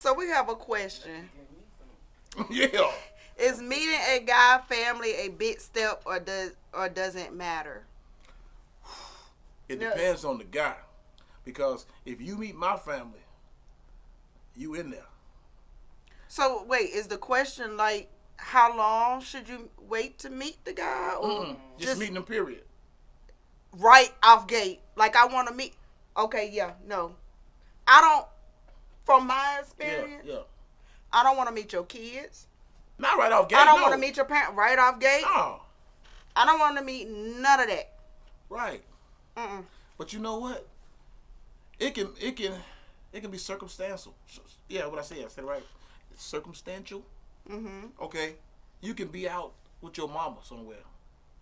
So we have a question. Yeah. Is meeting a guy family a big step or doesn't matter? It No. depends on the guy. Because if you meet my family, you in there. So wait, is the question like how long should you wait to meet the guy or Just meeting them, period. right off gate? Like I want to meet. Okay, yeah, no, I don't. From my experience, Yeah. I don't want to meet your kids. Not right off gate. I don't no. want to meet your parent right off gate. No. I don't want to meet none of that. Right. Mm-mm. But you know what? It can be circumstantial. Yeah, what I said it right. It's circumstantial. Mm-hmm. Okay. You can be out with your mama somewhere,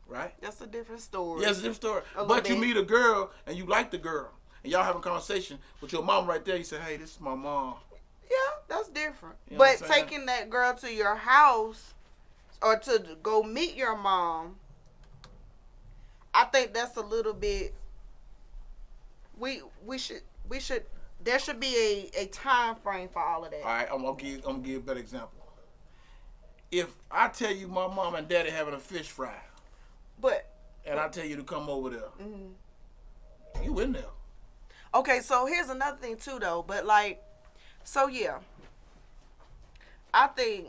right? That's a different story. Yeah, it's a different story. A But little you bit. meet a girl and you like the girl, and y'all having a conversation with your mom right there. You say, "Hey, this is my mom." Yeah, that's different. You know But what I'm saying? taking that girl to your house or to go meet your mom, I think that's a little bit. We should there should be a time frame for all of that. All right, I'm gonna give a better example. If I tell you my mom and daddy having a fish fry, But and I tell you to come over there, you in there? okay, so here's another thing too though. But like, so yeah, I think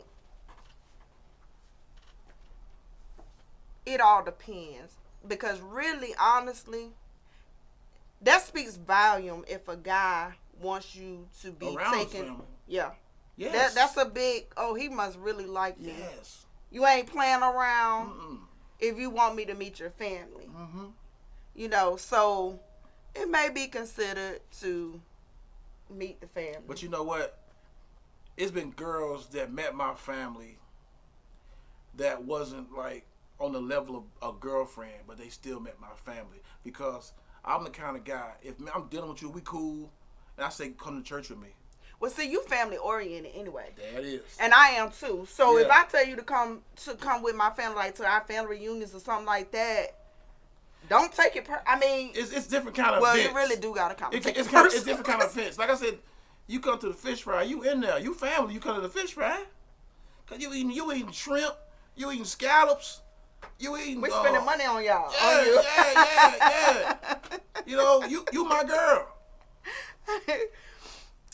it all depends because really, honestly, that speaks volume if a guy wants you to be Around taken. family. Yeah, Yes. that's a big. Oh, he must really like me. Yes. You ain't playing around Mm-mm. if you want me to meet your family. Mm-hmm. You know, so it may be considered to meet the family. But you know what? It's been girls that met my family that wasn't like on the level of a girlfriend, but they still met my family because I'm the kind of guy. If I'm dealing with you, we cool, and I say come to church with me. Well, see, you family oriented anyway, That is. and I am too. So if Yeah. I tell you to come with my family, like to our family reunions or something like that, don't take it. I mean, It's different kind of well, events. you really do gotta come. It's It's different kind of events. Like I said, you come to the fish fry, you in there. You family, you come to the fish fry. Cause you eating shrimp, you eating scallops, you eating. We spending money on y'all. Yeah, on you. yeah. You know, you my girl.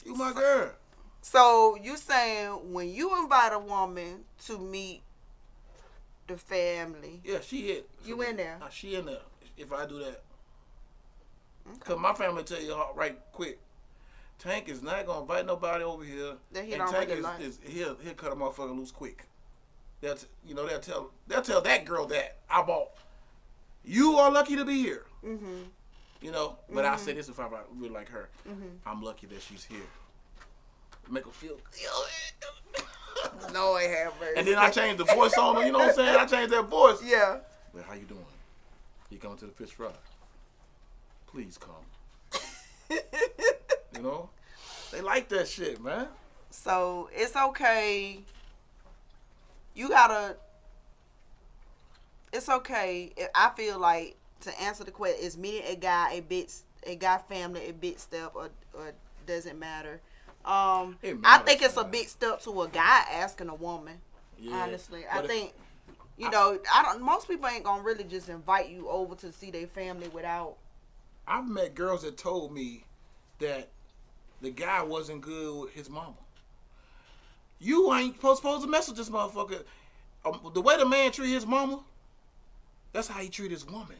You my girl. So you saying when you invite a woman to meet the family, Yeah, she hit. you in there? She in there. If I do that, cause my family tell you right quick. Tank is not gonna invite nobody over here, That he and don't Tank really like. he'll cut a motherfucker loose quick. They'll tell that girl that I bought. You are lucky to be here. Mm-hmm. You know, but I say this if I really like her. Mm-hmm. I'm lucky that she's here. Make her feel. Lord have mercy. And then I changed the voice on her. You know what I'm saying? I changed that voice. Yeah. Well, how you doing? You coming to the fish fry? Please come. You know, they like that shit, man. So it's okay. You gotta. It's okay. I feel like to answer the question, is meeting a guy family a big step or doesn't matter. I matters, think it's a man. big step to a guy asking a woman. Yeah. Honestly, But I think you know I don't. Most people ain't gonna really just invite you over to see their family without. I've met girls that told me that the guy wasn't good with his mama. You ain't supposed to mess with this motherfucker. The way the man treat his mama, that's how he treat his woman.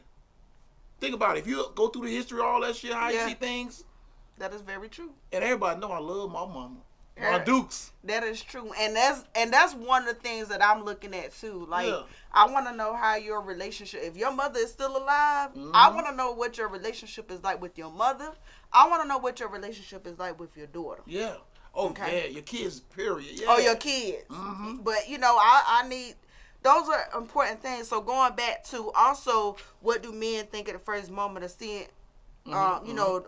Think about it. If you go through the history, all that shit, how Yeah. you see things, That is very true. and everybody know I love my mama. My Yeah. dukes. That is true, and that's one of the things that I'm looking at too. Like, Yeah. I want to know how your relationship. If your mother is still alive, Mhm. I want to know what your relationship is like with your mother. I want to know what your relationship is like with your daughter. Yeah. Oh, Okay. yeah. Your kids, period. Yeah. Oh, your kids. Mhm. But you know, I need. Those are important things. So going back to also, what do men think at the first moment of seeing, you know,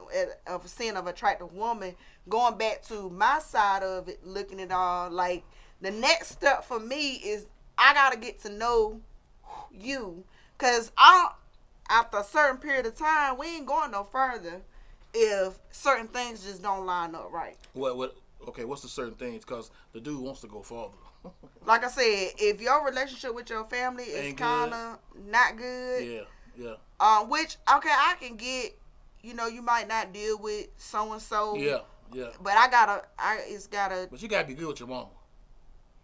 of seeing of attractive woman? Going back to my side of it, looking at all, like the next step for me is I gotta get to know you, cause after a certain period of time, we ain't going no further if certain things just don't line up right. What Okay, what's the certain things? Because the dude wants to go farther. Like I said, if your relationship with your family is kind of not good, yeah. Which okay, I can get. You know, you might not deal with so and so. Yeah. But it's gotta. But you gotta be good with your mama.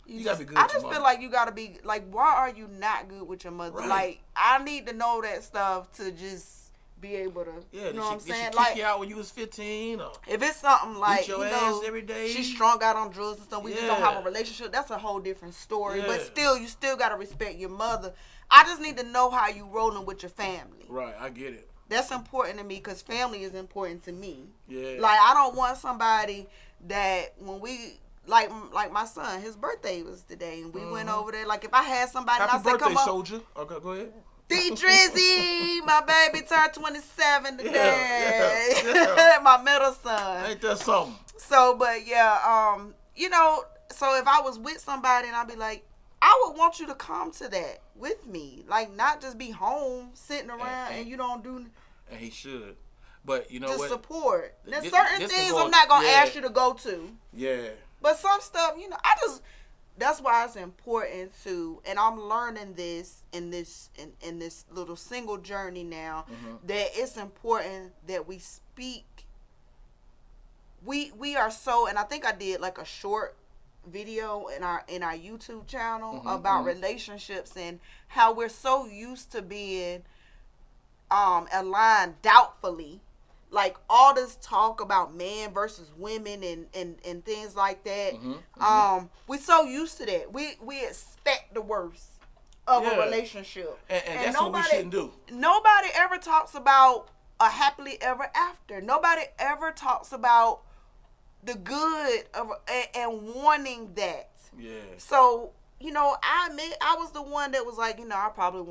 You gotta be good I with your just mama. feel like you gotta be like, why are you not good with your mother? Right. Like, I need to know that stuff to just be able to. Yeah, you know what I'm saying? Did she like, kick you out when you was 15? Or if it's something like beat your ass every day? She's strung out on drugs and stuff. We just don't have a relationship. That's a whole different story. Yeah. But still, you still gotta respect your mother. I just need to know how you rolling with your family. Right, I get it. That's important to me because family is important to me. Yeah. Like, I don't want somebody that when we like my son, his birthday was today, and we went over there. Like, if I had somebody, Happy and I said, birthday, "Come up, soldier." Okay, go ahead. D Drizzy, my baby turned 27 today. Yeah. My middle son. Ain't that something? So, but yeah, you know, so if I was with somebody and I'd be like, I would want you to come to that with me, like not just be home sitting around and you don't do. And he should, but you know just what? Support. There's certain things I'm not gonna ask you to go to. Yeah. But some stuff, you know, that's why it's important to, and I'm learning this in this little single journey now, that it's important that we speak. We are so, and I think I did like a short video in our YouTube channel about relationships and how we're so used to being aligned doubtfully. Like all this talk about men versus women and things like that. We're so used to that. We expect the worst of a relationship. And that's nobody, what we shouldn't do. Nobody ever talks about a happily ever after. Nobody ever talks about the good of and wanting that. Yeah. So, you know, I admit I was the one that was like, you know, I'll probably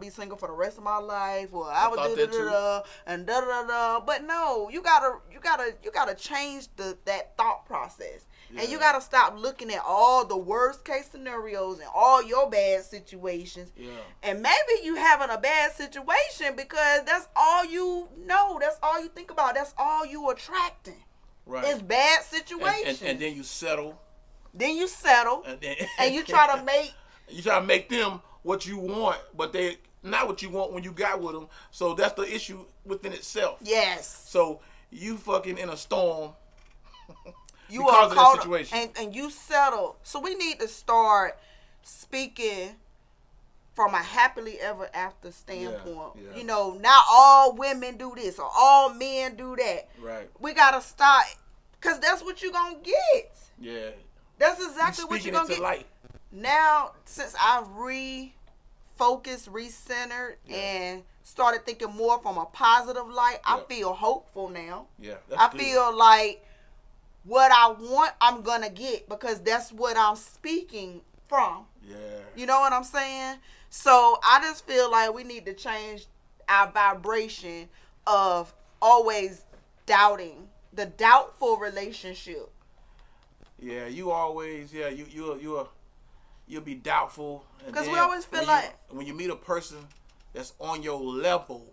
be single for the rest of my life, or I would do and da. But no, you gotta change that thought process, and you gotta stop looking at all the worst case scenarios and all your bad situations. Yeah. And maybe you having a bad situation because that's all you know, that's all you think about, that's all you attracting. Right. It's bad situations. And then you settle. And you try to make them what you want, but they not what you want when you got with them. So that's the issue within itself. Yes. So you fucking in a storm. You are of that situation, and you settle. So we need to start speaking from a happily ever after standpoint. Yeah. You know, not all women do this or all men do that. Right. We gotta start, cause that's what you're gonna get. Yeah. That's exactly what you're gonna get. Light. Now, since I've refocused, recentered, and started thinking more from a positive light, I feel hopeful now. Yeah, I feel like what I want, I'm gonna get, because that's what I'm speaking from. Yeah. You know what I'm saying? So I just feel like we need to change our vibration of always doubting, the doubtful relationship. Yeah, you always, you'll be doubtful. Because we always feel like when you meet a person that's on your level,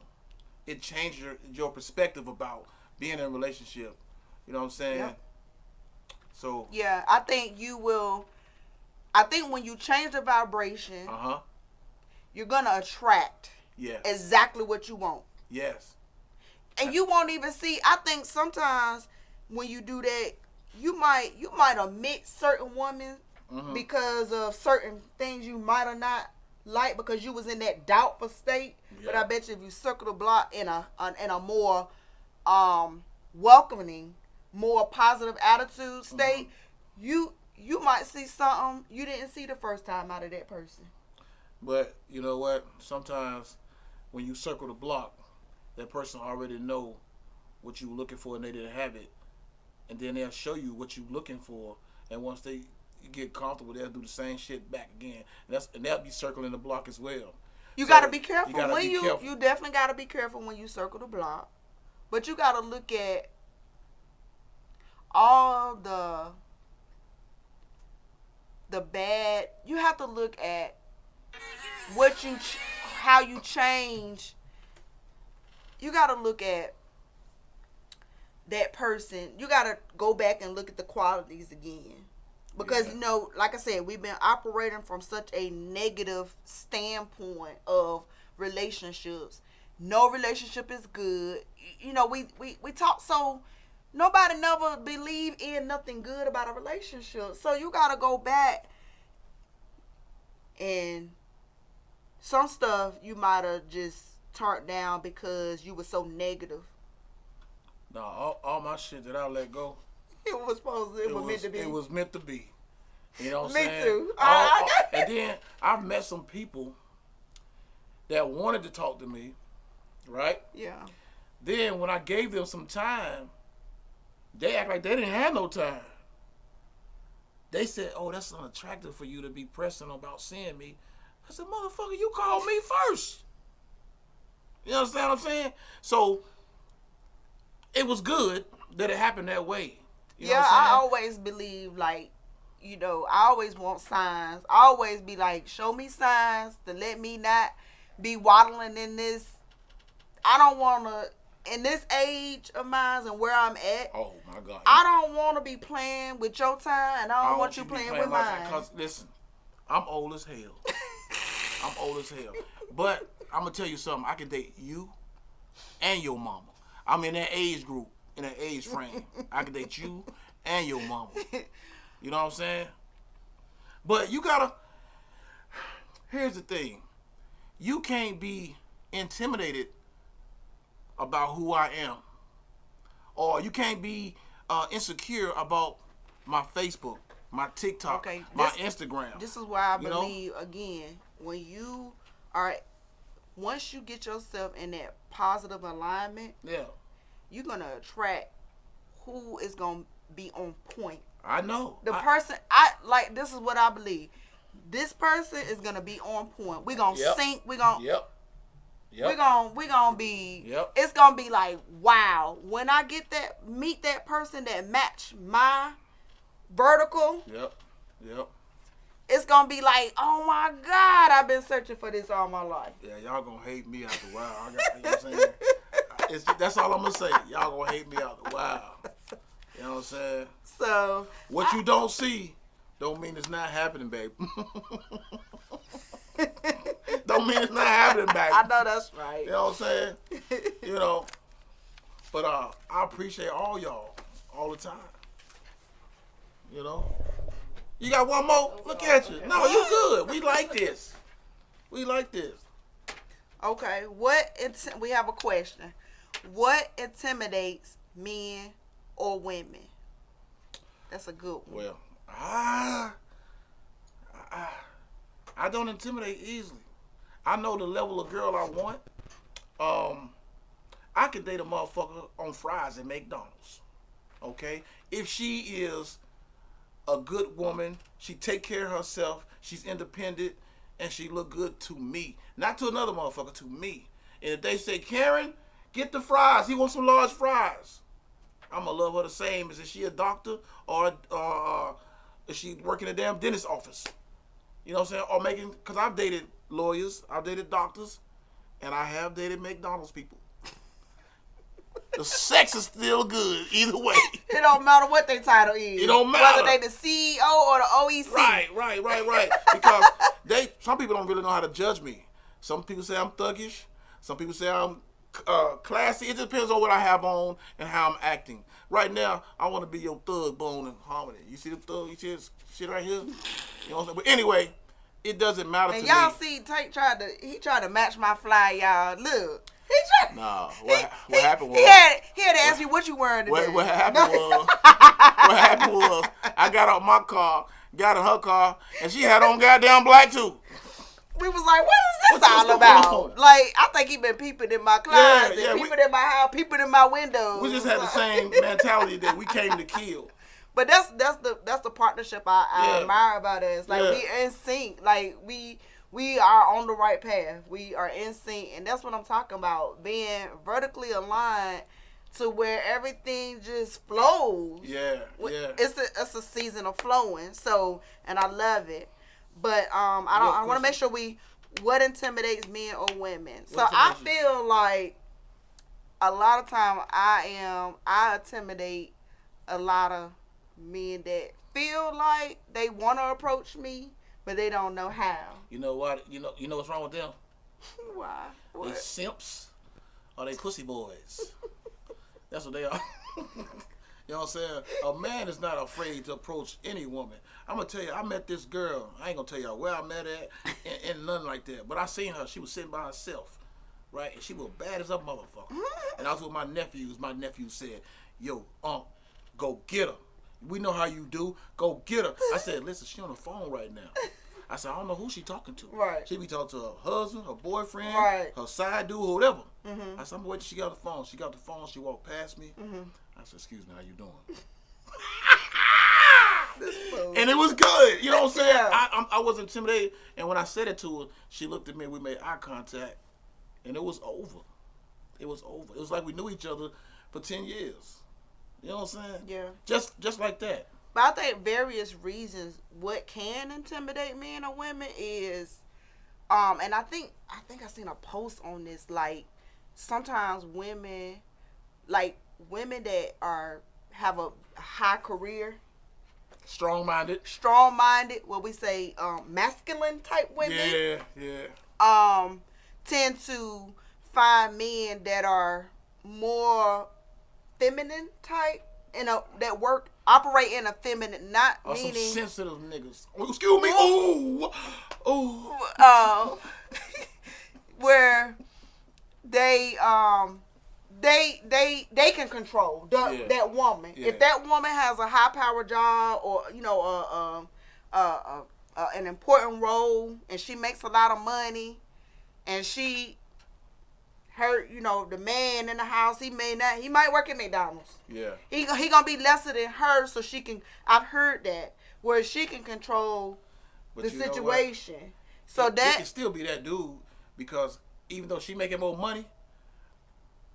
it changes your perspective about being in a relationship. You know what I'm saying? Yep. So yeah, I think you will. I think when you change the vibration, you're gonna attract exactly what you want. Yes. And you won't even see. I think sometimes when you do that, you might omit certain women because of certain things you might have not liked because you was in that doubtful state. Yeah. But I bet you if you circle the block in a more welcoming, more positive attitude state, you might see something you didn't see the first time out of that person. But you know what? Sometimes when you circle the block, that person already know what you were looking for and they didn't have it. And then they'll show you what you're looking for. And once they get comfortable, they'll do the same shit back again. And they'll be circling the block as well. You got to be careful. You definitely got to be careful when you circle the block. But you got to look at all the bad. You have to look at how you change. You got to look at that person, you gotta go back and look at the qualities again. Because, like I said, we've been operating from such a negative standpoint of relationships. No relationship is good. We talk so nobody never believe in nothing good about a relationship. So you gotta go back, and some stuff you might have just turned down because you were so negative. No, all my shit that I let go. It was meant to be. It was meant to be. You know what I'm Me saying? too. And then I've met some people that wanted to talk to me, right? Yeah. Then when I gave them some time, they act like they didn't have no time. They said, "Oh, that's unattractive for you to be pressing about seeing me." I said, "Motherfucker, you called me first." You understand what I'm saying? So it was good that it happened that way. You know what I'm I saying? always believe, like, I always want signs. I always be like, show me signs to let me not be waddling in this. I don't want to, in this age of mine and where I'm at. Oh my God! I don't want to be playing with your time, and I don't want you playing with mine. Because listen, I'm old as hell. I'm old as hell. But I'm gonna tell you something. I can date you and your mama. I'm in that age group, in that age frame. I can date you and your mama. You know what I'm saying? But you gotta. Here's the thing. You can't be intimidated about who I am, or you can't be insecure about my Facebook, my TikTok, my Instagram. This is why I believe, again, when you are, once you get yourself in that positive alignment, you're gonna attract who is gonna be on point. I know. The person, this is what I believe. This person is gonna be on point. We're gonna sync. We're gonna. Yep. We're gonna be. Yep. It's gonna be like, wow. When I meet that person that match my vertical. Yep. It's gonna be like, oh my God, I've been searching for this all my life. Yeah, y'all gonna hate me after a while. You know what I'm saying? That's all I'm gonna say. Y'all gonna hate me after a while. You know what I'm saying? So what you don't see don't mean it's not happening, babe. Don't mean it's not happening, babe. I know that's right. You know what I'm saying? But I appreciate all y'all all the time. You got one more? Look at you. No, you good. We like this. Okay. We have a question. What intimidates men or women? That's a good one. Well, I don't intimidate easily. I know the level of girl I want. I could date a motherfucker on fries at McDonald's. Okay? If she is a good woman, she take care of herself, she's independent, and she look good to me. Not to another motherfucker, to me. And if they say, Karen, get the fries, he wants some large fries, I'm gonna love her the same as if she a doctor or if she working in a damn dentist office. You know what I'm saying? Because I've dated lawyers, I've dated doctors, and I have dated McDonald's people. The sex is still good either way. It don't matter what their title is. It don't matter. Whether they the CEO or the OEC. Right. Because some people don't really know how to judge me. Some people say I'm thuggish. Some people say I'm classy. It depends on what I have on and how I'm acting. Right now, I want to be your thug, Bone and Harmony. You see the thug? You see this shit right here? You know what I'm saying? But anyway, it doesn't matter to me. And y'all see, Tank tried to match my fly, y'all. Look. Nah, what happened was... He had to ask me what you wearing today. What happened was, I got out my car, got in her car, and she had on goddamn black too. We was like, what is this all about? Like, I think he been peeping in my closet, peeping in my house, peeping in my windows. We just had the same mentality that we came to kill. But that's the partnership I admire about us. Like, we in sync. Like, we are on the right path. We are in sync. And that's what I'm talking about. Being vertically aligned to where everything just flows. Yeah. It's a season of flowing. So, and I love it. But I want to make sure what intimidates men or women. So I feel like a lot of time I intimidate a lot of men that feel like they want to approach me, but they don't know how. You know what? You know what's wrong with them? Why? They What? simps or they pussy boys. That's what they are. You know what I'm saying? A man is not afraid to approach any woman. I'm going to tell you, I met this girl. I ain't going to tell y'all where I met her at and nothing like that. But I seen her. She was sitting by herself, right? And she was bad as a motherfucker. And I was with my nephews. My nephew said, yo, go get her. We know how you do. Go get her. I said, listen, she on the phone right now. I said, I don't know who she talking to. Right. She be talking to her husband, her boyfriend, right. her side dude, whatever. Mm-hmm. I said, I'm waiting till she got the phone. She got the phone. She walked past me. Mm-hmm. I said, excuse me, how you doing? This And it was good. You know what I'm saying? Yeah. I wasn't intimidated. And when I said it to her, she looked at me and we made eye contact. And it was over. It was over. It was like we knew each other for 10 years. You know what I'm saying? Yeah. Just like that. But I think various reasons what can intimidate men or women is, and I think I seen a post on this, like sometimes women that have a high career, Strong-minded, what we say, masculine type women, tend to find men that are more feminine type, that operate in a feminine, not or meaning some sensitive niggas. Oh, excuse me. Ooh. where they can control that woman. Yeah. If that woman has a high power job or an important role and she makes a lot of money and the man in the house, he might work at McDonald's. Yeah. He gonna be lesser than her, so she can. I've heard that where she can control the situation. So it that can still be that dude because even though she making more money,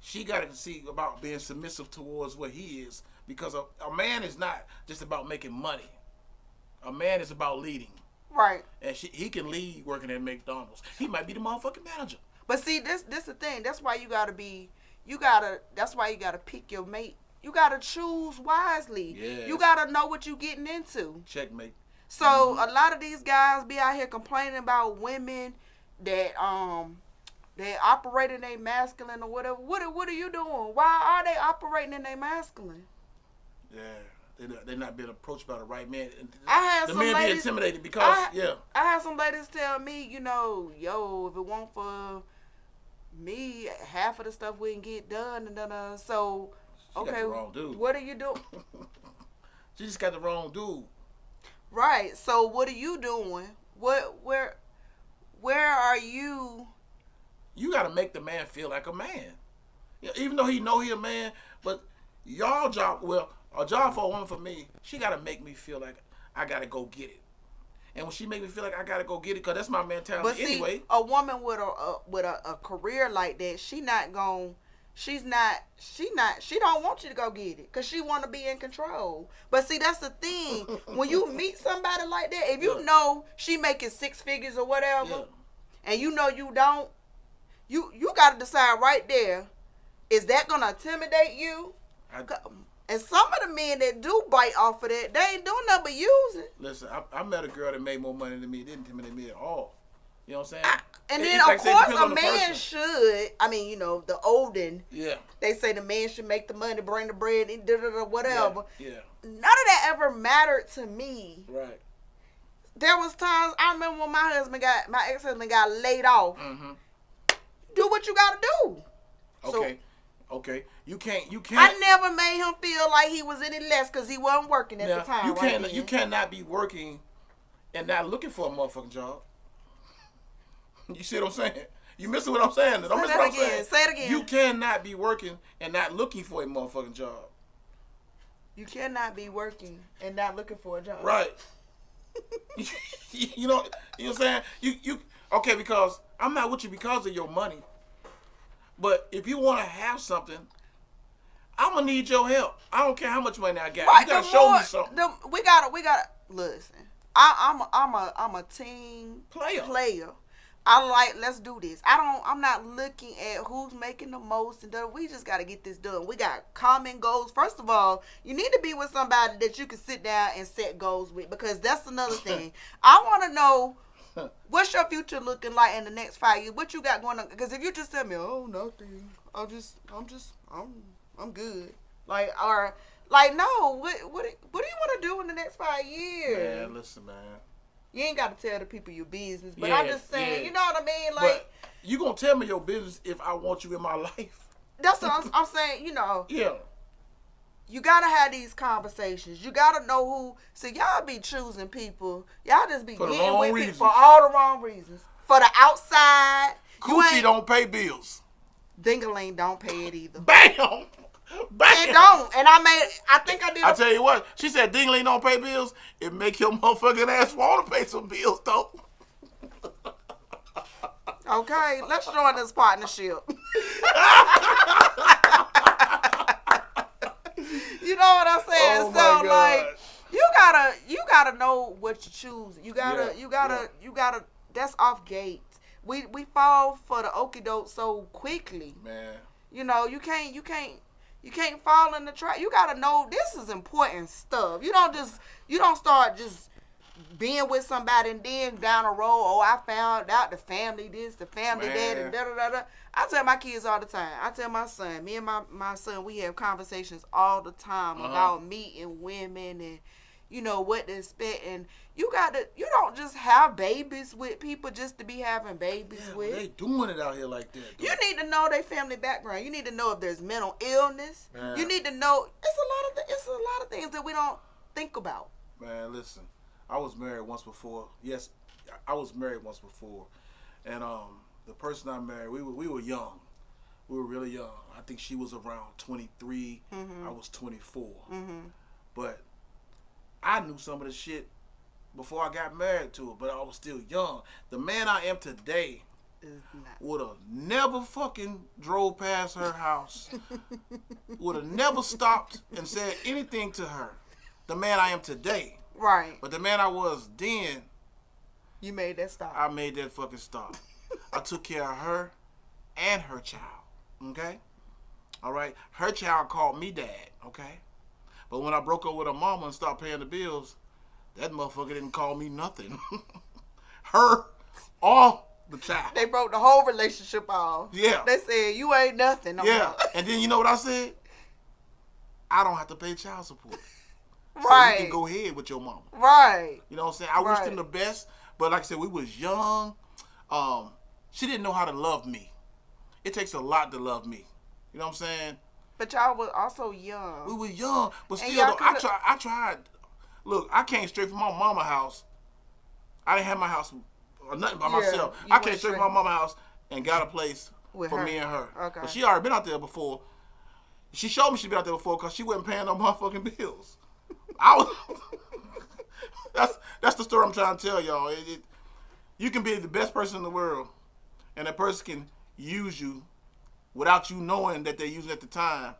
she got to see about being submissive towards what he is because a man is not just about making money. A man is about leading. Right. And he can lead working at McDonald's. He might be the motherfucking manager. But see, this the thing. That's why that's why you gotta pick your mate. You gotta choose wisely. Yes. You gotta know what you getting into. Checkmate. So a lot of these guys be out here complaining about women that they operating their masculine or whatever. What are you doing? Why are they operating in their masculine? Yeah. They're not being approached by the right man. I had the some men ladies, be intimidated because I had some ladies tell me, yo, if it weren't for me, half of the stuff wouldn't get done. And so, she got the wrong dude. What are you doing? She just got the wrong dude. Right. So what are you doing? Where are you? You got to make the man feel like a man. Yeah, even though he know he a man, but y'all job, a job for a woman for me, she got to make me feel like I got to go get it. And when she make me feel like I got to go get it, because that's my mentality but see, anyway. A woman with a career like that, she don't want you to go get it because she want to be in control. But see, that's the thing. When you meet somebody like that, if you know she making 6 figures or whatever, and you know you don't, you got to decide right there, is that going to intimidate you? And some of the men that do bite off of that, they ain't doing nothing but using. Listen, I met a girl that made more money than me. It didn't intimidate me at all. You know what I'm saying? And then, of course, a man should. I mean, the olden. Yeah. They say the man should make the money, bring the bread, and whatever. Yeah. None of that ever mattered to me. Right. There was times, I remember when my ex-husband got laid off. Mm-hmm. Do what you got to do. Okay. Okay. You can't. I never made him feel like he was any less because he wasn't working at the time. You cannot be working and not looking for a motherfucking job. You see what I'm saying? You missing what I'm saying? Don't miss what I'm saying. Say it again. You cannot be working and not looking for a motherfucking job. You cannot be working and not looking for a job. Right. You know what I'm saying? You okay, because I'm not with you because of your money. But if you want to have something, I'm gonna need your help. I don't care how much money I got. Right, you gotta show me something. We gotta listen. I'm a team player. let's do this. I'm not looking at who's making the most and we just got to get this done. We got common goals. First of all, you need to be with somebody that you can sit down and set goals with, because that's another thing. I want to know what's your future looking like in the next 5 years. What you got going on? Because if you just tell me, oh, nothing, I'm good. No, what do you want to do in the next 5 years? Man, listen, man. You ain't got to tell the people your business, but I'm just saying, you know what I mean? But you gonna tell me your business if I want you in my life? That's what I'm saying, Yeah. You gotta have these conversations. You gotta know who. So y'all be choosing people. Y'all just be getting with people for all the wrong reasons. For the outside. Coochie don't pay bills. Dingaling don't pay it either. Bam! Bam! It don't. And I think I did. I tell you what, she said Dingaling don't pay bills. It make your motherfucking ass want to pay some bills, though. Okay, let's join this partnership. You know what I'm saying? Oh so like, you gotta know what you choose. You gotta. That's off gate. We fall for the okie doke so quickly. Man. You can't fall in the trap. You gotta know this is important stuff. You don't start just being with somebody and then down the road, oh, I found out the family this, the family that, and da-da-da-da. I tell my kids all the time. I tell my son, me and my son, we have conversations all the time about meeting women and, what to expect. And you don't just have babies with people just to be having babies with. They doing it out here like that. You need to know their family background. You need to know if there's mental illness. Man. You need to know, it's a lot of things that we don't think about. Man, listen. I was married once before. Yes, I was married once before. And the person I married, we were young. We were really young. I think she was around 23. Mm-hmm. I was 24. Mm-hmm. But I knew some of the shit before I got married to her, but I was still young. The man I am today would have never fucking drove past her house. Would have never stopped and said anything to her. The man I am today. Right. But the man I was then. You made that stop. I made that fucking stop. I took care of her and her child. Okay? All right? Her child called me dad. Okay? But when I broke up with her mama and stopped paying the bills, that motherfucker didn't call me nothing. Her or the child. They broke the whole relationship off. Yeah. They said, you ain't nothing. And then you know what I said? I don't have to pay child support. So right. you can go ahead with your mama. Right. You know what I'm saying? I wish them the best, but like I said, we was young. She didn't know how to love me. It takes a lot to love me. You know what I'm saying? But y'all was also young. We were young, but still, though, I tried. Look, I came straight from my mama's house. I didn't have my house or nothing by myself. I came straight from my mama's house and got a place for me and her. Okay. But she already been out there before. She showed me she'd been out there before because she wasn't paying no motherfucking bills. That's the story I'm trying to tell y'all. You can be the best person in the world, and that person can use you without you knowing that they're using at the time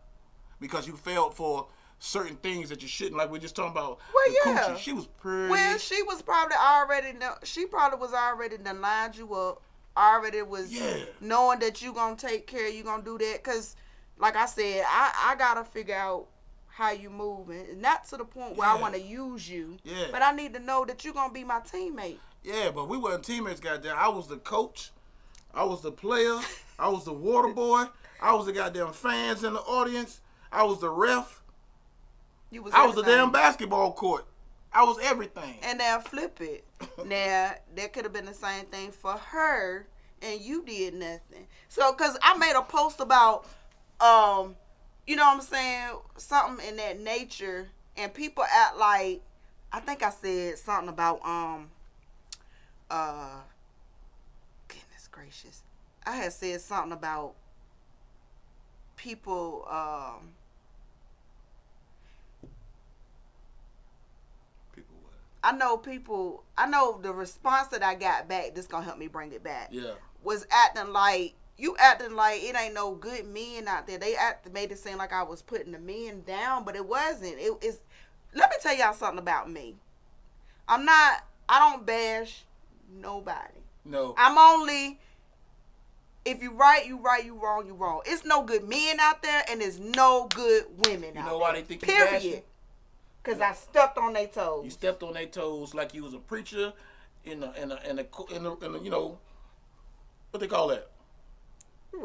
because you failed for certain things that you shouldn't. Like we're just talking about. Well, yeah. Coochie. She was pretty. Well, she was probably already. She probably was already done lined you up. Already was knowing that you gonna take care. You gonna do that because, like I said, I gotta figure out how you moving. Not to the point where I want to use you. Yeah. But I need to know that you gonna be my teammate. Yeah, but we weren't teammates. Goddamn, I was the coach. I was the player. I was the water boy. I was the goddamn fans in the audience. I was the ref. I was the damn basketball court. I was everything. And now flip it. Now, that could have been the same thing for her, and you did nothing. So, because I made a post about, you know what I'm saying, something in that nature, and people act like, I think I said something about, goodness gracious. I had said something about people, I know the response that I got back, this gonna help me bring it back. Yeah. Was acting like it ain't no good men out there. They made it seem like I was putting the men down, but it wasn't. Let me tell y'all something about me. I don't bash nobody. No. I'm only, if you right, you right, you wrong, you wrong. It's no good men out there, and there's no good women out there. You know why they think you period. bashing? Because I stepped on their toes. You stepped on their toes like you was a preacher in the you know, what they call that?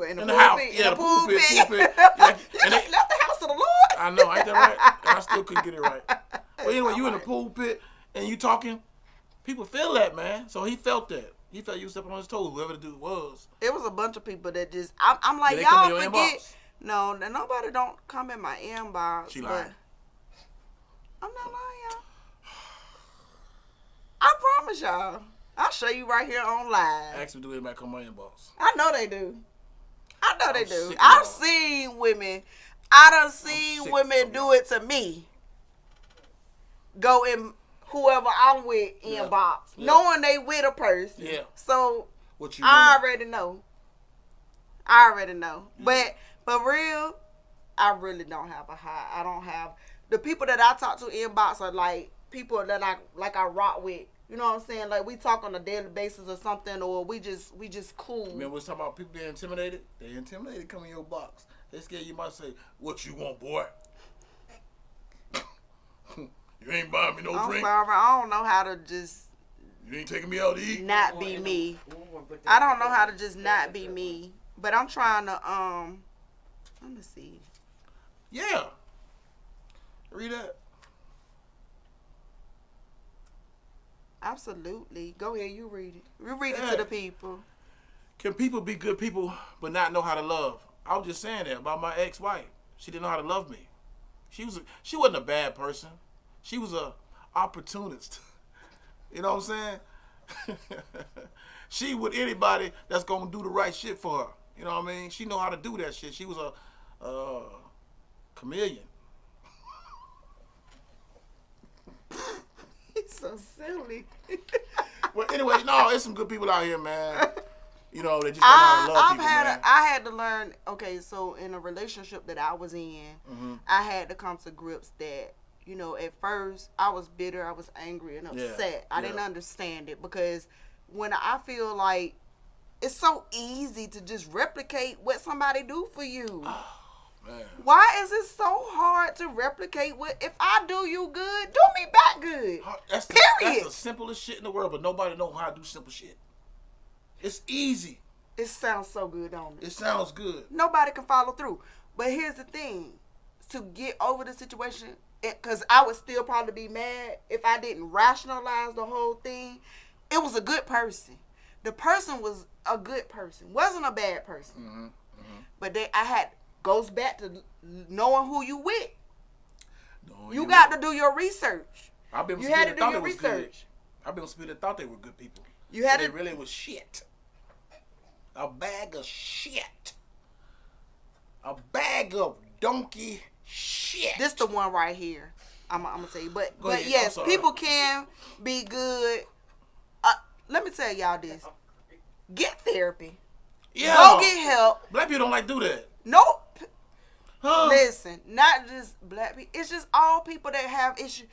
In the house. Yeah, the pulpit. Yeah, You just left the house of the Lord. I know, ain't that right? And I still couldn't get it right. Well, anyway, you in the pulpit and you talking, people feel that, man. So he felt that. He felt you stepping on his toes, whoever the dude was. It was a bunch of people that just, I'm like, Did they y'all come in your forget. inbox? No, nobody don't come in my inbox. She lying. I'm not lying, y'all. I promise y'all. I'll show you right here on live. Ask me, do anybody come in my inbox? I know they do. I know they I'm do. sick of I've y'all. seen women. I done seen sick women of do y'all. it to me. Go in whoever I'm with Yeah. inbox, Yeah. knowing they with a person. Yeah. So What you I doing? already know. I already know. Yeah. But for real, I really don't have a high. I don't have the people that I talk to inbox are like people that I rock with. You know what I'm saying? Like we talk on a daily basis or something, or we just cool. Remember we was talking about people being intimidated? They intimidated come in your box. They scared you might say, what you want, boy? You ain't buying me no I'm drink. sorry, I don't know how to just You ain't taking me out to eat. not be me. I don't know how to just not be me. But I'm trying to let me see. Yeah. Read that. Absolutely. Go ahead, you read it. You read it Yeah. to the people. Can people be good people but not know how to love? I was just saying that about my ex-wife. She didn't know how to love me. She wasn't a bad person. She was a opportunist. You know what I'm saying? She with anybody that's gonna do the right shit for her. You know what I mean? She know how to do that shit. She was a chameleon. He's so silly. Well, anyway, no, there's some good people out here, man. You know, they just don't know how to love people, man. I had to learn. Okay, so in a relationship that I was in, Mm-hmm. I had to come to grips that at first I was bitter, I was angry and upset. I didn't understand it because when I feel like it's so easy to just replicate what somebody do for you. Man. Why is it so hard to replicate what if I do you good, do me back good? That's Period. the simplest shit in the world, but nobody know how to do simple shit. It's easy. It sounds so good, don't it? It sounds good. Nobody can follow through. But here's the thing. To get over the situation, because I would still probably be mad if I didn't rationalize the whole thing. It was a good person. The person was a good person. Wasn't a bad person. Mm-hmm. Mm-hmm. But goes back to knowing who you with. No, You got to do your research. I've been with You some had people to that do thought your it was good. research. I've been with some people that thought they were good people. You had But to they really was shit. A bag of shit. A bag of donkey shit. This the one right here. I'm gonna tell you, but Go ahead, I'm yes, sorry. people can be good. Let me tell y'all this: get therapy. Yeah. Go get help. Black people don't like to do that. Nope. Huh? Listen, not just black people. It's just all people that have issues.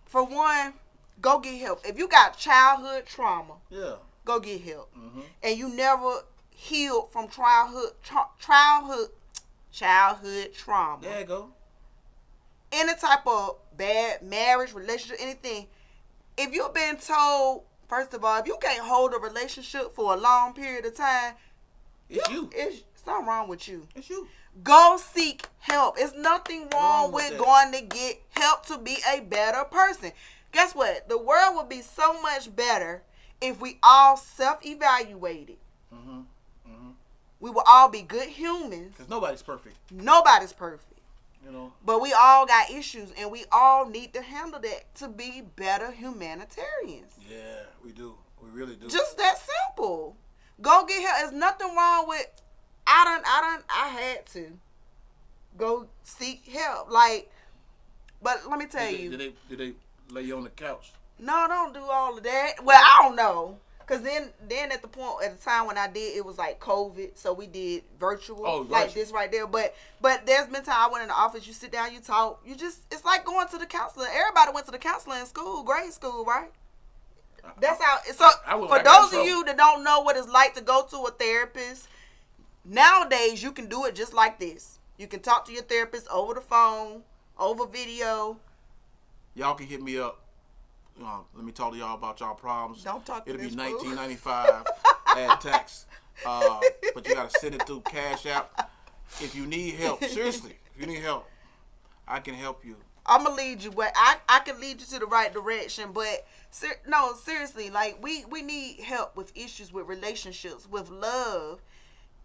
For one, go get help. If you got childhood trauma, Yeah. go get help. Mm-hmm. And you never healed from childhood trauma. There you go. Any type of bad marriage, relationship, anything. If you've been told, first of all, if you can't hold a relationship for a long period of time, It's you. it's something wrong with you. It's you. Go seek help. It's nothing wrong with that. going to get help to be a better person. Guess what? The world would be so much better if we all self-evaluated. Mm-hmm. Mm-hmm. We will all be good humans. Because nobody's perfect. Nobody's perfect. You know. But we all got issues, and we all need to handle that to be better humanitarians. Yeah, we do. We really do. Just that simple. Go get help. There's nothing wrong with. I had to go seek help. Like, but let me tell you. Did they lay you on the couch? No, don't do all of that. Well, I don't know. Cause then at the time when I did, it was like COVID, so we did virtual, like this right there. But there's been time I went in the office. You sit down, you talk. It's like going to the counselor. Everybody went to the counselor in school, grade school, right? That's how. So for those of you that don't know what it's like to go to a therapist, nowadays you can do it just like this. You can talk to your therapist over the phone, over video. Y'all can hit me up. Let me talk to y'all about y'all problems. Don't talk to It'll this be fool. $19.95 add tax. But you gotta send it through Cash App. If you need help, seriously, if you need help, I can help you. I'm gonna lead you, but I can lead you to the right direction. But no, seriously, like we need help with issues with relationships, with love.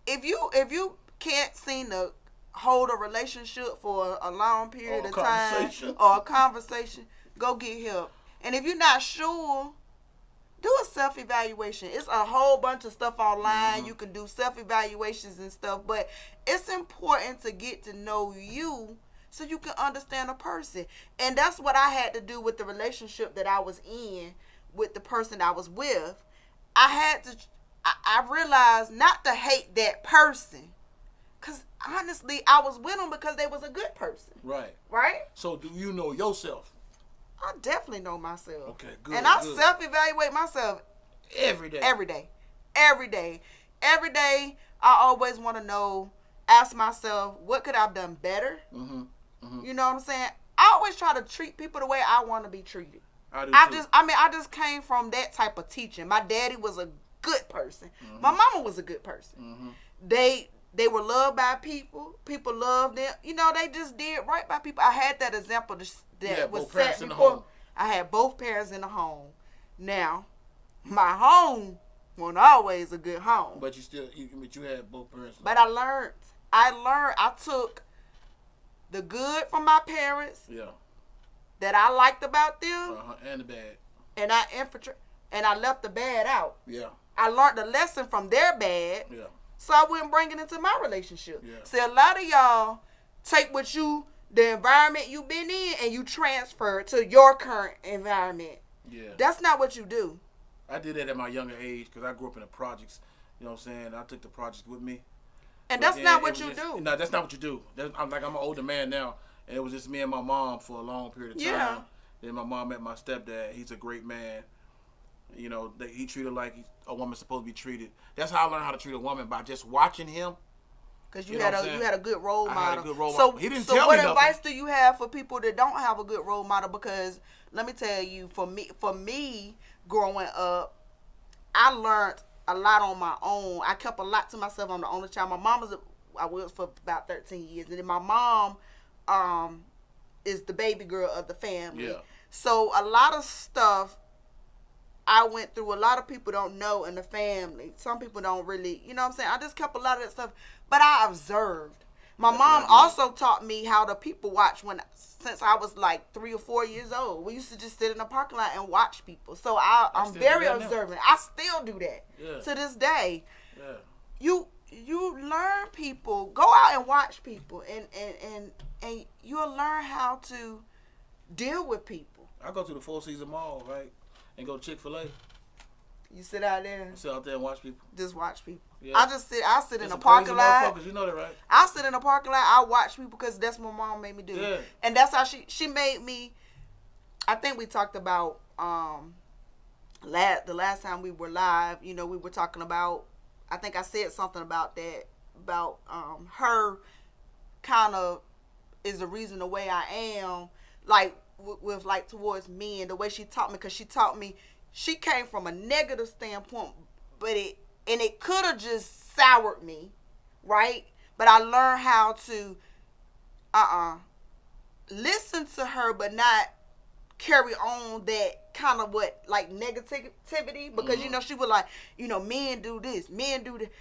If you can't seem to hold a relationship for a long period of time or a conversation, go get help. And if you're not sure, do a self-evaluation. It's a whole bunch of stuff online. Mm-hmm. You can do self-evaluations and stuff, but it's important to get to know you so you can understand a person. And that's what I had to do with the relationship that I was in with the person I was with. I realized not to hate that person. Because honestly, I was with them because they was a good person. Right. Right? So do you know yourself? I definitely know myself. Okay, good. And I self-evaluate myself every day. Every day. Every day. Every day, I always want to ask myself, what could I have done better? Mm-hmm. Mm-hmm. You know what I'm saying? I always try to treat people the way I want to be treated. I just came from that type of teaching. My daddy was a good person. Mm-hmm. My mama was a good person. Mm-hmm. They were loved by people. People loved them. You know, they just did right by people. I had that example that was set before. I had both parents in the home. Now, my home wasn't always a good home. But you had both parents. But I learned. I took the good from my parents. Yeah. That I liked about them. And the bad. And I left the bad out. Yeah. I learned the lesson from their bad. Yeah. So I wouldn't bring it into my relationship. Yeah. See, a lot of y'all take the environment you've been in, and you transfer it to your current environment. Yeah. That's not what you do. I did that at my younger age because I grew up in the projects. You know what I'm saying? I took the projects with me. And that's not what you do. No, that's not what you do. I'm an older man now, and it was just me and my mom for a long period of time. Yeah. Then my mom met my stepdad. He's a great man. You know, he treated like a woman's supposed to be treated. That's how I learned how to treat a woman, by just watching him. Because you had a good role model. I had a good role model. He didn't tell me what nothing. Advice do you have for people that don't have a good role model? Because let me tell you, for me growing up, I learned a lot on my own. I kept a lot to myself. I'm the only child. My mom I was for about 13 years, and then my mom is the baby girl of the family. Yeah. So a lot of stuff I went through, a lot of people don't know in the family. Some people don't really, you know what I'm saying? I just kept a lot of that stuff, but I observed. My mom also taught me how to people watch since I was like 3 or 4 years old. We used to just sit in the parking lot and watch people. So I'm very observant. I still do that to this day. Yeah. You learn people. Go out and watch people, and you'll learn how to deal with people. I go to the Four Seasons Mall, right? And go to Chick-fil-A. You sit out there? Sit out there and watch people. Just watch people. Yeah. I sit in the parking lot. You know that, right? I sit in the parking lot. I watch people because that's what my mom made me do. Yeah. And that's how she made me. I think we talked about the last time we were live. You know, we were talking about. I think I said something about that. About her kind of is the reason the way I am. Like. With like towards men, the way she taught me, because she came from a negative standpoint, but it could have just soured me, right? But I learned how to listen to her, but not carry on that kind of negativity, because you know she was like, you know, men do this, men do that,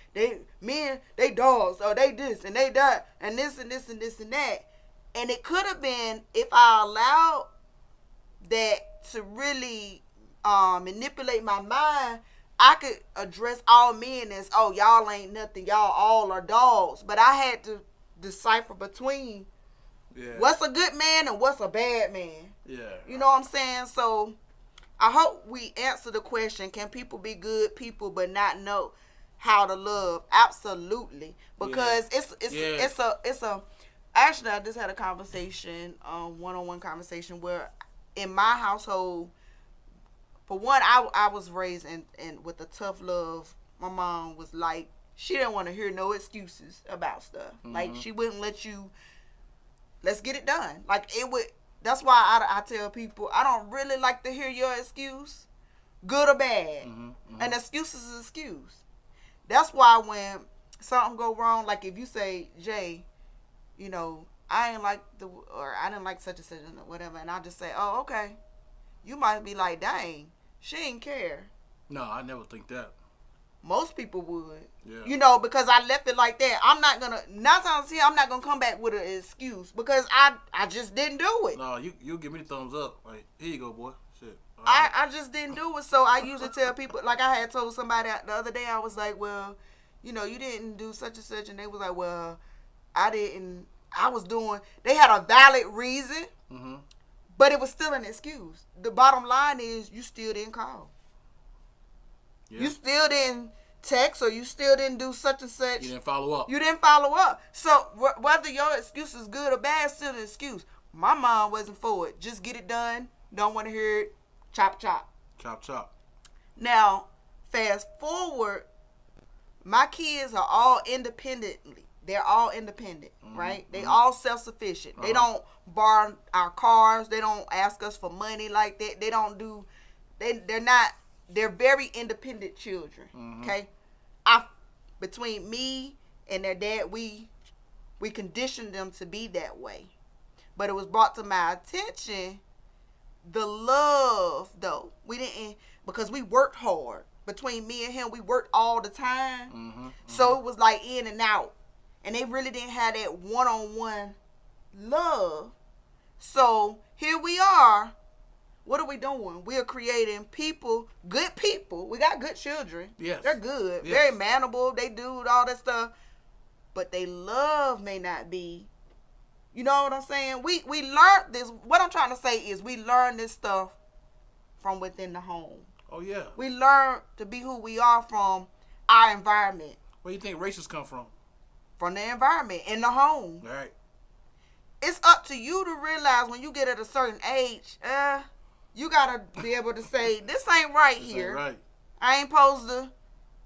they dogs, or they this and they that, and this and this and this and that. And it could have been, if I allowed that to really manipulate my mind, I could address all men as, oh, y'all ain't nothing, y'all all are dogs. But I had to decipher between what's a good man and what's a bad man. Yeah. You know what I'm saying? So I hope we answer the question, can people be good people but not know how to love? Absolutely. Because it's a actually, I just had a conversation, one-on-one conversation, where in my household, for one, I was raised in with a tough love. My mom was like, she didn't want to hear no excuses about stuff. Mm-hmm. Like, she wouldn't let you, let's get it done. Like, it would, that's why I tell people, I don't really like to hear your excuse, good or bad. Mm-hmm, mm-hmm. An excuse is an excuse. That's why when something go wrong, like if you say, Jay, you know, I didn't like such and such or whatever, and I just say, oh, okay. You might be like, dang, she ain't care. No, I never think that. Most people would. Yeah. You know, because I left it like that. I'm not going to, 9 times out of 10, I'm not going to come back with an excuse because I just didn't do it. No, you give me the thumbs up. Like, here you go, boy. Shit. I just didn't do it. So I usually tell people, like I had told somebody the other day, I was like, well, you know, you didn't do such and such. And they was like, well, they had a valid reason, mm-hmm. but it was still an excuse. The bottom line is you still didn't call. Yeah. You still didn't text or you still didn't do such and such. You didn't follow up. So whether your excuse is good or bad, it's still an excuse. My mom wasn't for it. Just get it done. Don't want to hear it. Chop, chop. Chop, chop. Now, fast forward, my kids are all independently. They're all independent, mm-hmm. right? They mm-hmm. all self-sufficient. Uh-huh. They don't borrow our cars. They don't ask us for money like that. They don't do, they're very independent children, mm-hmm. okay? Between me and their dad, we conditioned them to be that way. But it was brought to my attention, the love, though. We didn't, because we worked hard. Between me and him, we worked all the time. Mm-hmm, mm-hmm. So it was like in and out. And they really didn't have that one-on-one love. So here we are. What are we doing? We are creating people, good people. We got good children. Yes. They're good. Yes. Very manable. They do all that stuff. But they love may not be. You know what I'm saying? We learned this. What I'm trying to say is we learned this stuff from within the home. Oh, yeah. We learned to be who we are from our environment. Where do you think races come from? From the environment, in the home. All right. It's up to you to realize when you get at a certain age, you got to be able to say, this ain't right here. Ain't right. I ain't supposed to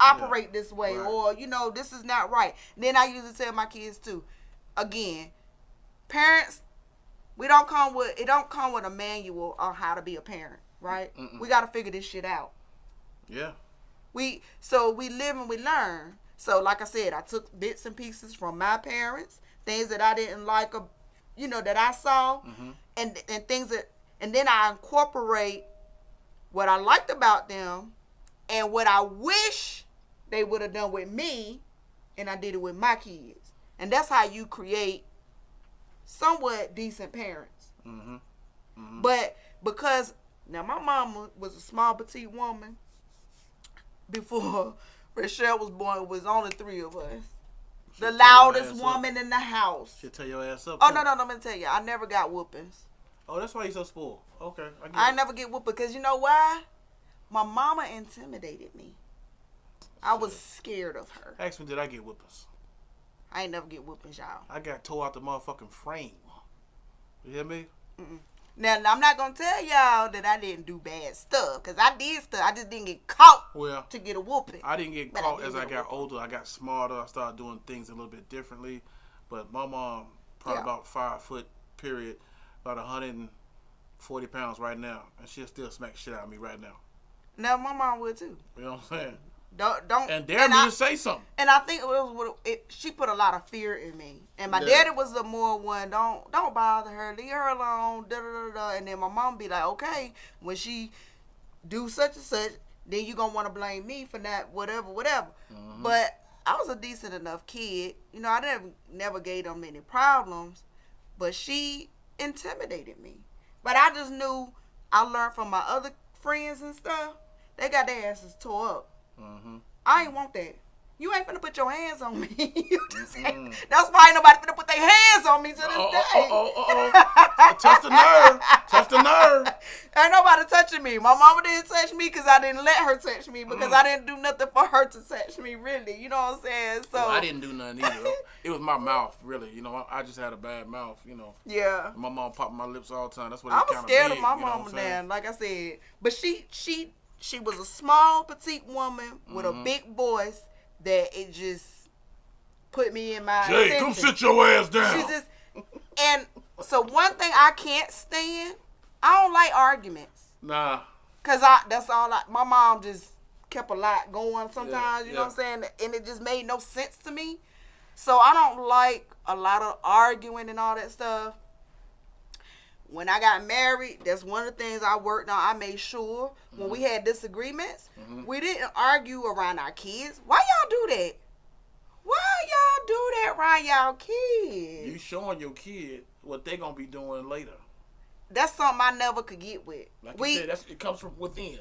operate this way. Right. Or, you know, this is not right. Then I usually tell my kids, too. Again, parents, it don't come with a manual on how to be a parent, right? Mm-mm. We got to figure this shit out. Yeah. So we live and we learn. So like I said, I took bits and pieces from my parents, things that I didn't like, you know, that I saw, mm-hmm. and things that, and then I incorporate what I liked about them and what I wish they would have done with me, and I did it with my kids. And that's how you create somewhat decent parents. Mm-hmm. Mm-hmm. But because, now my mama was a small, petite woman. Before Rochelle was born, it was only 3 of us. The loudest woman in the house. She'll tear your ass up. Oh, no, I'm going to tell you. I never got whoopings. Oh, that's why you so spoiled. Okay. I never get whooped because you know why? My mama intimidated me. I was scared of her. Ask me, did I get whoopings? I ain't never get whoopings, y'all. I got tore out the motherfucking frame. You hear me? Mm-mm. Now, I'm not going to tell y'all that I didn't do bad stuff, because I did stuff. I just didn't get caught to get a whooping. I didn't get caught as I got older. I got smarter. I started doing things a little bit differently. But my mom, probably about 5 foot, period, about 140 pounds right now. And she'll still smack shit out of me right now. Now, my mom would too. You know what I'm saying? Don't and dare me to say something. And I think she put a lot of fear in me. And my daddy was the more one, don't bother her, leave her alone, da da da da. And then my mom be like, okay, when she do such and such, then you gonna want to blame me for that, whatever. Mm-hmm. But I was a decent enough kid. You know, I never gave them any problems. But she intimidated me. But I just knew, I learned from my other friends and stuff, they got their asses tore up. Mm-hmm. I ain't want that. You ain't finna put your hands on me. That's why ain't nobody finna put their hands on me to this day. Touch the nerve. Touch the nerve. Ain't nobody touching me. My mama didn't touch me because I didn't let her touch me because I didn't do nothing for her to touch me, really. You know what I'm saying? So well, I didn't do nothing either. It was my mouth, really. You know, I just had a bad mouth, you know. Yeah. My mom popped my lips all the time. That's what I it was kind scared big, of my you know mama then, like I said. But she was a small, petite woman with a big voice that it just put me in my Jay, attention. come sit your ass down. She just, and so one thing I can't stand, I don't like arguments. Nah. Cause that's all my mom just kept a lot going sometimes, you know what I'm saying? And it just made no sense to me. So I don't like a lot of arguing and all that stuff. When I got married, that's one of the things I worked on. I made sure when we had disagreements, we didn't argue around our kids. Why y'all do that? Why y'all do that around y'all kids? You showing your kid what they gonna be doing later. That's something I never could get with. Like you said, it comes from within.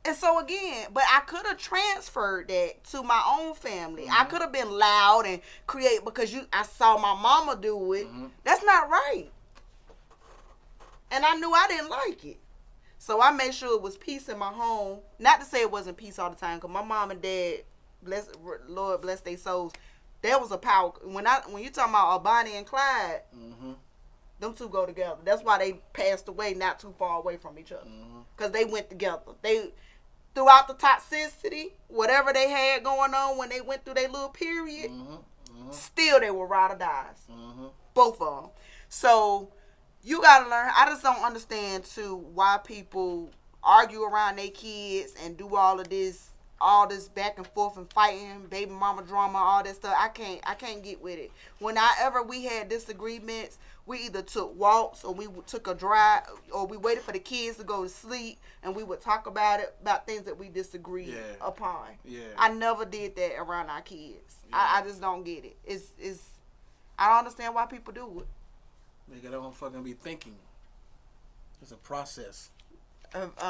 And so again, but I could have transferred that to my own family. I could have been loud and create because I saw my mama do it. That's not right. And I knew I didn't like it. So I made sure it was peace in my home. Not to say it wasn't peace all the time, because my mom and dad, Lord bless their souls, there was a power. When you talking about Bonnie and Clyde, them two go together. That's why they passed away not too far away from each other. Because they went together. They, throughout the toxicity, whatever they had going on when they went through their little period, still they were ride or dies. Both of them. So you gotta learn. I just don't understand too why people argue around their kids and do all this back and forth and fighting, baby mama drama, all that stuff. I can't get with it. Whenever we had disagreements, we either took walks or we took a drive or we waited for the kids to go to sleep and we would talk about things that we disagreed upon. Yeah. I never did that around our kids. Yeah. I just don't get it. It's I don't understand why people do it. Nigga don't fucking be thinking. It's a process.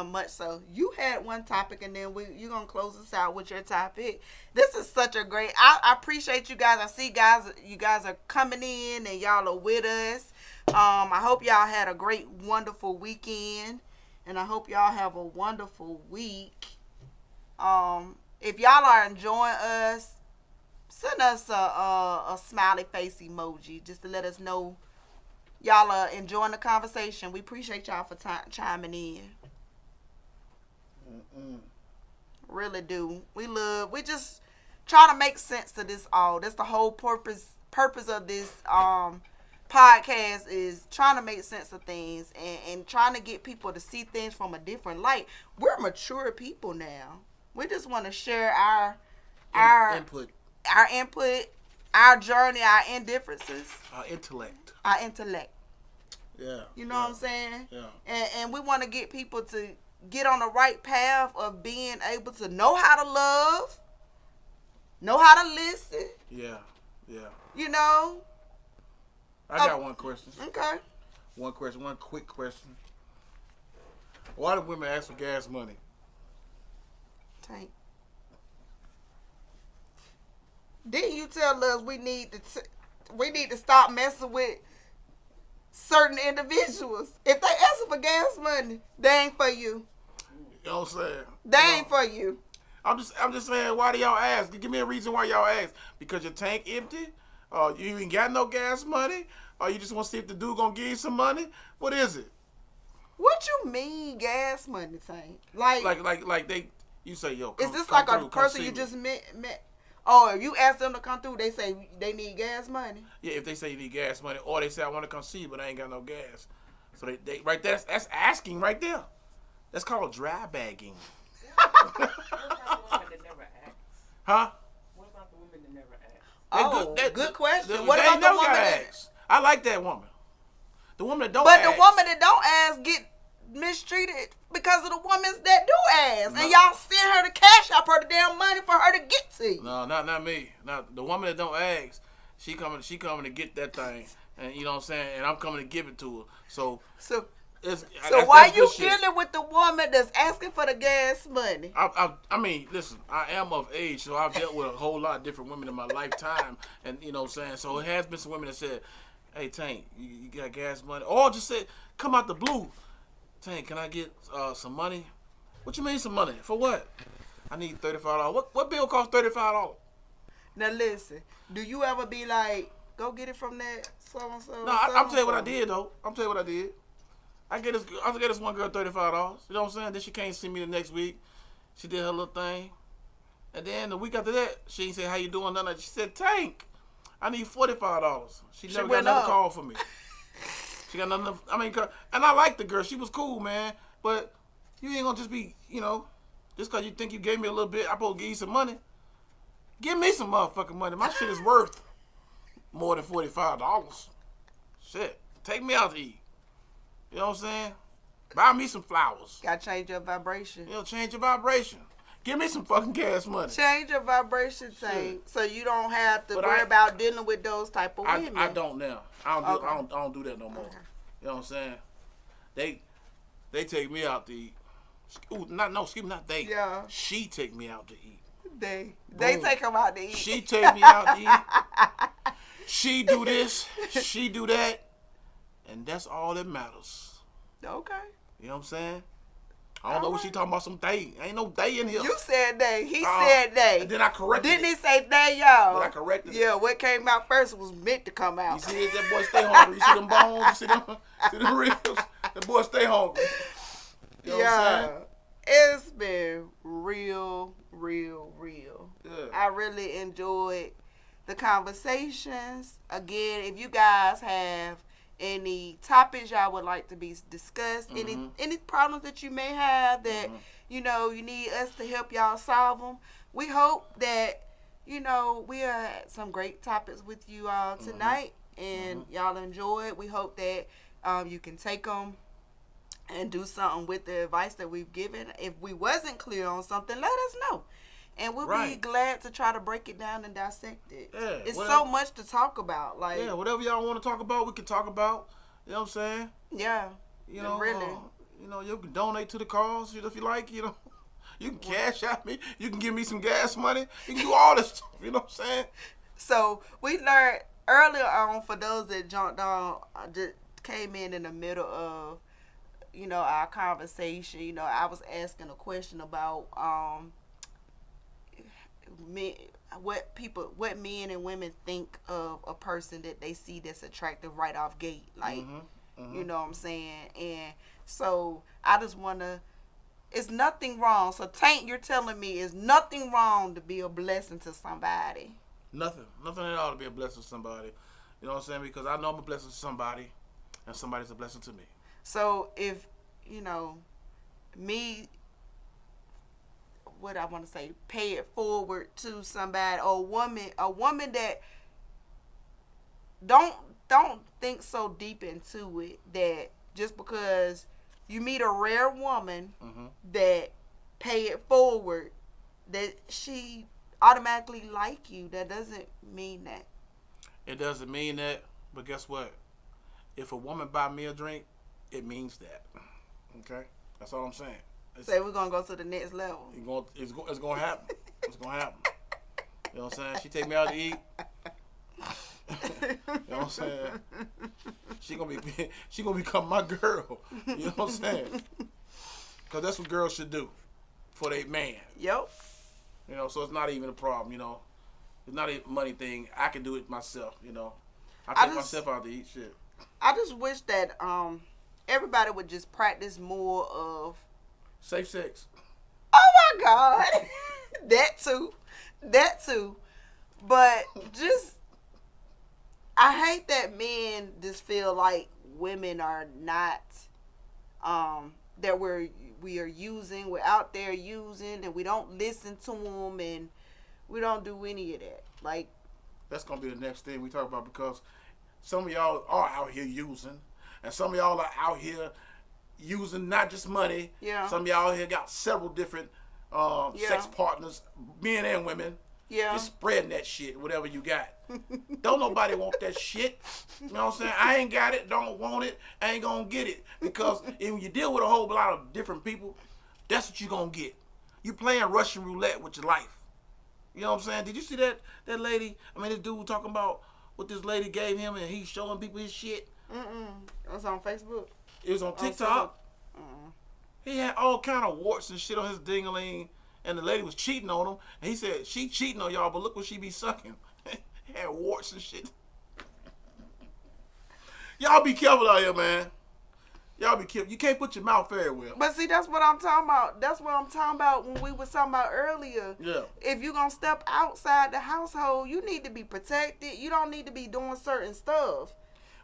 Much so. You had one topic, and then you're going to close us out with your topic. This is such a great... I appreciate you guys. I see you guys are coming in, and y'all are with us. I hope y'all had a great, wonderful weekend, and I hope y'all have a wonderful week. If y'all are enjoying us, send us a smiley face emoji just to let us know y'all are enjoying the conversation. We appreciate y'all for chiming in. Really do. We just try to make sense to this all. That's the whole purpose of this podcast, is trying to make sense of things and trying to get people to see things from a different light. We're mature people now. We just want to share our input, our journey, our indifferences, our intellect. Yeah. You know what I'm saying? Yeah. And we want to get people to get on the right path of being able to know how to love, know how to listen. Yeah. You know? I got one question. Okay. One quick question. Why do women ask for gas money? Tank. Didn't you tell us we need to stop messing with certain individuals? If they asking for gas money, they ain't for you. You know what I'm saying? They ain't for you. I'm just saying, why do y'all ask? Give me a reason why y'all ask. Because your tank empty? Or you ain't got no gas money? Or you just want to see if the dude gonna give you some money? What is it? What you mean gas money, Tank? Like they, you say, yo, come, is this come like through, a person you just met? Oh, if you ask them to come through, they say they need gas money? Yeah, if they say you need gas money, or they say I want to come see you, but I ain't got no gas. So they right there, that's asking right there. That's called dry bagging. What about the women that never ask? Huh? What about the women that never ask? Oh, good question. What about the woman that ask? I like that woman. The woman that don't ask. But the woman that don't ask get mistreated because of the women that do ask. No. And y'all send her the cash out her the damn money for her to get to you. No, not me. Not the woman that don't ask. She coming to get that thing. And you know what I'm saying? And I'm coming to give it to her. So So why you dealing with the woman that's asking for the gas money? I mean, listen, I am of age, so I've dealt with a whole lot of different women in my lifetime, and you know what I'm saying. So it has been some women that said, "Hey, Tank, you got gas money?" Or just said, "Come out the blue, Tank, can I get some money?" What you mean some money? For what? I need $35. What bill costs $35? Now listen, do you ever be like, go get it from that so and so? No, I'm tell you what I did though. I'm tell you what I did. I get this one girl $35. You know what I'm saying? Then she can't see me the next week. She did her little thing, and then the week after that, she ain't say how you doing. Nothing. She said, "Tank, I need $45." She never got another call for me. She got nothing. I mean, and I like the girl. She was cool, man. But you ain't gonna just be, just cause you think you gave me a little bit, I'm supposed to give you some money. Give me some motherfucking money. My shit is worth more than $45. Shit. Take me out to eat. You know what I'm saying? Buy me some flowers. Gotta change your vibration. Change your vibration. Give me some fucking gas money. Change your vibration, Tank, so you don't have to worry about dealing with those type of women. I don't now. I don't do that no more. Okay. You know what I'm saying? They take me out to eat. Excuse me, not they. Yeah. She take me out to eat. They take them out to eat. She take me out to eat. She do this. She do that. And that's all that matters. Okay. You know what I'm saying? I don't know what she talking about, some they. Ain't no they in here. You said they. He said they. And then I corrected Didn't he say they, y'all? Then I corrected it. Yeah, what came out first was meant to come out. You see that boy stay hungry. You see them bones? You see them ribs? That boy stay hungry. You know what I'm saying? It's been real. Yeah. I really enjoyed the conversations. Again, if you guys have any topics y'all would like to be discussed, any problems that you may have that you need us to help y'all solve them, we hope that we had some great topics with you all tonight, and y'all enjoy it. We hope that you can take them and do something with the advice that we've given. If we wasn't clear on something, let us know. And we'll be glad to try to break it down and dissect it. Yeah, it's so much to talk about. Whatever y'all want to talk about, we can talk about. You know what I'm saying? Yeah. Really. You can donate to the cause if you like. You can cash out me. You can give me some gas money. You can do all this stuff. You know what I'm saying? So we learned earlier on, for those that jumped on, just came in the middle of our conversation. I was asking a question about what men and women think of a person that they see that's attractive right off gate, you know what I'm saying. And so I just wanna, it's nothing wrong. So Tank, you're telling me it's nothing wrong to be a blessing to somebody? Nothing at all to be a blessing to somebody. You know what I'm saying? Because I know I'm a blessing to somebody, and somebody's a blessing to me. So if me, what I want to say, pay it forward to somebody, or a woman that don't think so deep into it, that just because you meet a rare woman that pay it forward, that she automatically like you. That doesn't mean that. It doesn't mean that, but guess what? If a woman buy me a drink, it means that. Okay? That's all I'm saying. Say we're going to go to the next level. It's going to happen. It's going to happen. You know what I'm saying? She take me out to eat. You know what I'm saying? She gonna become my girl. You know what I'm saying? Because that's what girls should do for their man. Yep. So it's not even a problem, It's not a money thing. I can do it myself, I take myself out to eat shit. I just wish that everybody would just practice more of safe sex. Oh my God. That too. But just, I hate that men just feel like women are not, that we are using, we're out there using, and we don't listen to them, and we don't do any of that. That's going to be the next thing we talk about, because some of y'all are out here using, and some of y'all are out here using not just money. Yeah. Some of y'all here got several different sex partners, men and women. Yeah. Just spreading that shit, whatever you got. Don't nobody want that shit. You know what I'm saying? I ain't got it, don't want it, I ain't gonna get it. Because when you deal with a whole lot of different people, that's what you gonna get. You playing Russian roulette with your life. You know what I'm saying? Did you see that lady? I mean, this dude talking about what this lady gave him and he's showing people his shit. It was on Facebook. It was on TikTok. He had all kind of warts and shit on his ding-a-ling, and the lady was cheating on him. And he said, she cheating on y'all, but look what she be sucking. He had warts and shit. Y'all be careful out here, man. Y'all be careful. You can't put your mouth very well. But see, that's what I'm talking about. That's what I'm talking about when we was talking about earlier. Yeah. If you're going to step outside the household, you need to be protected. You don't need to be doing certain stuff.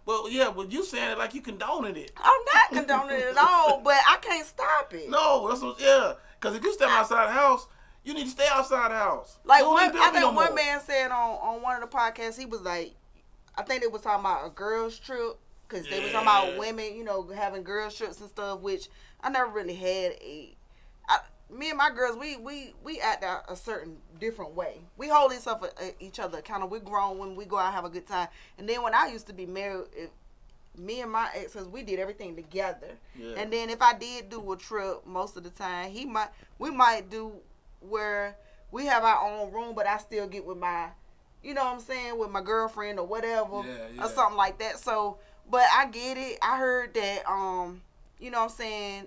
Well, yeah, but you saying it like you condoning it. I'm not condoning it at all, but I can't stop it. No, that's what, yeah. Because if you step outside the house, you need to stay outside the house. Like, I think one man said on one of the podcasts, he was like, I think they was talking about a girls trip. Because they was talking about women, you know, having girls trips and stuff, which I never really had me and my girls, we act out a certain different way. We hold each other accountable. We're grown when we go out and have a good time. And then when I used to be married, me and my exes, we did everything together. Yeah. And then if I did do a trip, most of the time, we might do where we have our own room, but I still get with my, you know what I'm saying, with my girlfriend or whatever, or something like that. So, but I get it. I heard that, you know what I'm saying,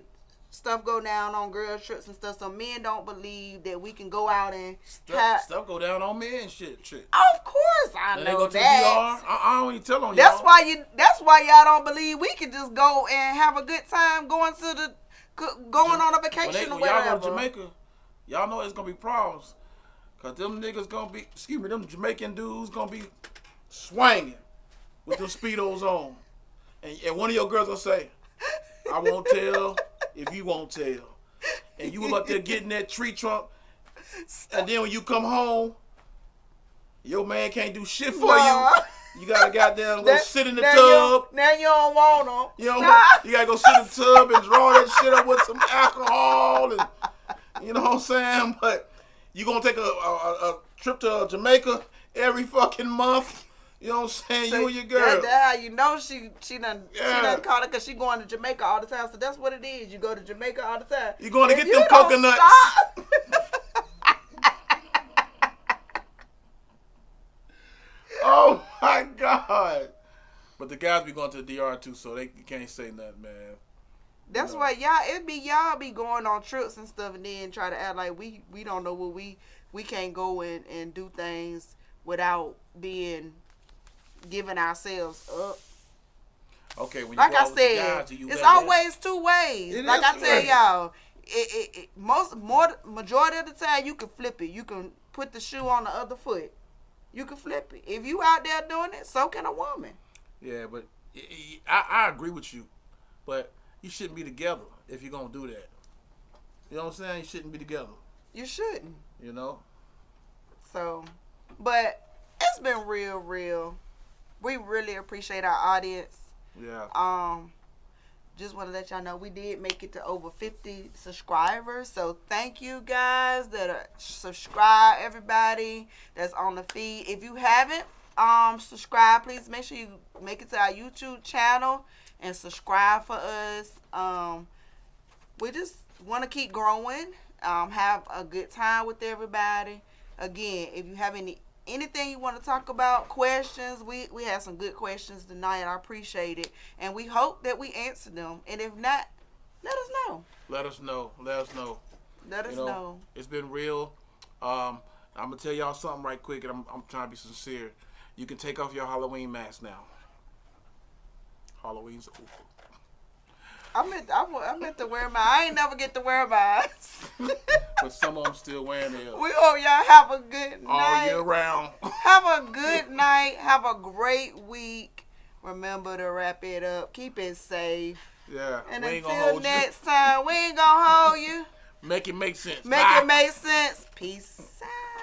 stuff go down on girl trips and stuff. So men don't believe that we can go out and stuff go down on men shit. Of course, I know go that. I don't even tell on that's y'all. That's why y'all don't believe we can just go and have a good time going on a vacation or whatever. Y'all go to Jamaica, y'all know it's gonna be problems. Cause them niggas gonna be, them Jamaican dudes gonna be swinging with them Speedos on. And one of your girls will say, I won't tell if you won't tell. And you was up there getting that tree trunk. And then when you come home, your man can't do shit for you. You gotta goddamn go sit in the tub. Now you don't want them. You gotta go sit in the tub and draw that shit up with some alcohol. And you know what I'm saying? But you gonna take a trip to Jamaica every fucking month. You know what I'm saying? So you and your girl. That's how you know she done caught it because she going to Jamaica all the time. So that's what it is. You go to Jamaica all the time. You going to get them coconuts. Oh my God. But the guys be going to the DR too, so they can't say nothing, man. That's why y'all be going on trips and stuff and then try to act like we don't know what we can't go and do things without being giving ourselves up. Okay, when like I said, it's always two ways. Like I tell y'all, majority of the time you can flip it. You can put the shoe on the other foot. You can flip it. If you out there doing it, so can a woman. Yeah, but I agree with you, but you shouldn't be together if you're gonna do that. You know what I'm saying? You shouldn't be together. You shouldn't. You know. So, but it's been real. We really appreciate our audience. Yeah. Just want to let y'all know we did make it to over 50 subscribers. So thank you guys that are subscribed, everybody that's on the feed. If you haven't subscribed, please make sure you make it to our YouTube channel and subscribe for us. We just want to keep growing, have a good time with everybody. Again, if you have anything you want to talk about, questions, we had some good questions tonight. I appreciate it, and we hope that we answer them. And if not, let us know. Let us know. It's been real. I'm gonna tell y'all something right quick, and I'm trying to be sincere. You can take off your Halloween mask now. Halloween's over. I meant to wear mine. I ain't never get to wear mine. But some of them still wearing theirs. We hope y'all have a good night. All year round. Have a good night. Have a great week. Remember to wrap it up. Keep it safe. Yeah. And until next time, we ain't gonna hold you. Make it make sense. Make it make sense. Peace out.